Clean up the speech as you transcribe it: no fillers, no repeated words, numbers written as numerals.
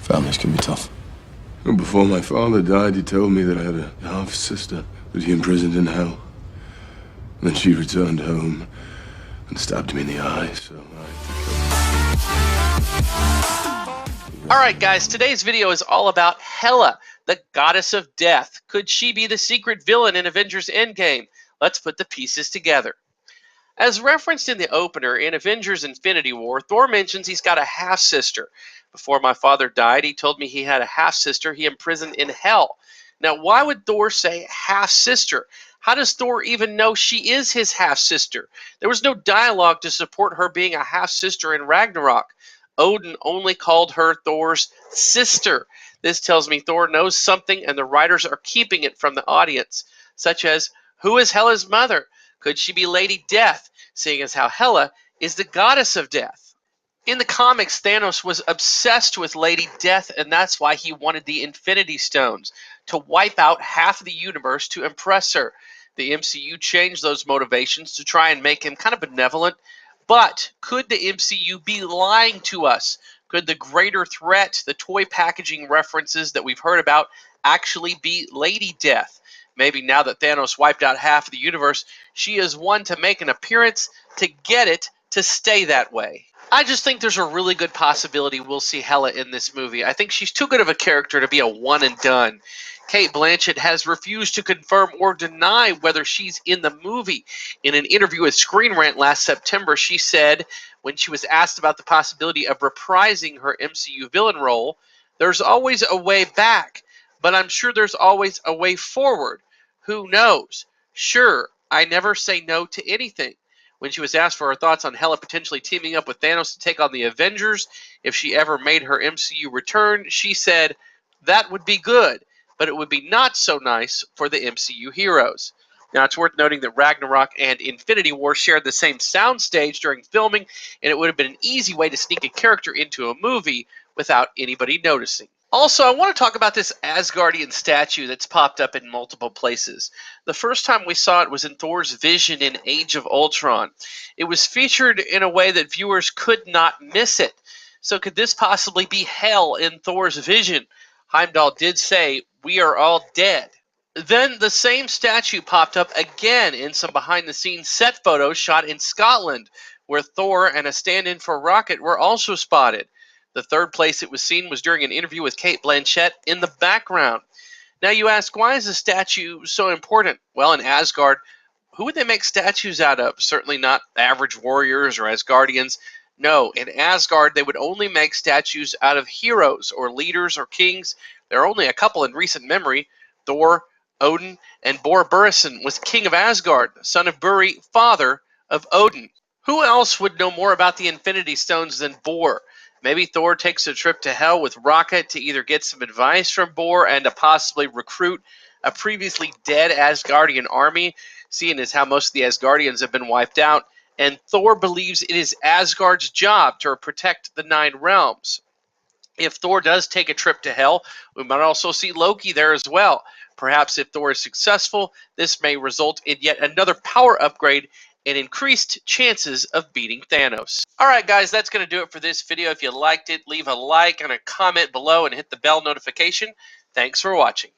Families can be tough. And before my father died, he told me that I had a half-sister that he imprisoned in hell. And then she returned home and stabbed me in the eye, so Alright guys, today's video is all about Hela, the goddess of death. Could she be the secret villain in Avengers End Game? Let's put the pieces together. As referenced in the opener, in Avengers Infinity War, Thor mentions he's got a half-sister. Before my father died, he told me he had a half-sister he imprisoned in hell. Now, why would Thor say half-sister? How does Thor even know she is his half-sister? There was no dialogue to support her being a half-sister in Ragnarok. Odin only called her Thor's sister. This tells me Thor knows something and the writers are keeping it from the audience, such as, who is Hela's mother? Could she be Lady Death, seeing as how Hela is the goddess of death? In the comics, Thanos was obsessed with Lady Death, and that's why he wanted the Infinity Stones, to wipe out half of the universe to impress her. The MCU changed those motivations to try and make him kind of benevolent, but could the MCU be lying to us? Could the greater threat, the toy packaging references that we've heard about, actually be Lady Death? Maybe now that Thanos wiped out half of the universe, she is one to make an appearance to get it to stay that way. I just think there's a really good possibility we'll see Hela in this movie. I think she's too good of a character to be a one and done. Cate Blanchett has refused to confirm or deny whether she's in the movie. In an interview with Screen Rant last September, she said, when she was asked about the possibility of reprising her MCU villain role, there's always a way back, but I'm sure there's always a way forward. Who knows? Sure, I never say no to anything. When she was asked for her thoughts on Hela potentially teaming up with Thanos to take on the Avengers if she ever made her MCU return, she said, that would be good, but it would be not so nice for the MCU heroes. Now, it's worth noting that Ragnarok and Infinity War shared the same soundstage during filming, and it would have been an easy way to sneak a character into a movie without anybody noticing. Also, I want to talk about this Asgardian statue that's popped up in multiple places. The first time we saw it was in Thor's vision in Age of Ultron. It was featured in a way that viewers could not miss it. So could this possibly be Hel in Thor's vision? Heimdall did say, we are all dead. Then the same statue popped up again in some behind-the-scenes set photos shot in Scotland, where Thor and a stand-in for Rocket were also spotted. The third place it was seen was during an interview with Cate Blanchett in the background. Now you ask, why is the statue so important? Well, in Asgard, who would they make statues out of? Certainly not average warriors or Asgardians. No, in Asgard, they would only make statues out of heroes or leaders or kings. There are only a couple in recent memory. Thor, Odin, and Bor Burison was king of Asgard, son of Buri, father of Odin. Who else would know more about the Infinity Stones than Bor? Maybe Thor takes a trip to Hell with Rocket to either get some advice from Bor and to possibly recruit a previously dead Asgardian army, seeing as how most of the Asgardians have been wiped out, and Thor believes it is Asgard's job to protect the Nine Realms. If Thor does take a trip to Hell, we might also see Loki there as well. Perhaps if Thor is successful, this may result in yet another power upgrade and increased chances of beating Thanos. Alright guys, that's going to do it for this video. If you liked it, leave a like and a comment below and hit the bell notification. Thanks for watching.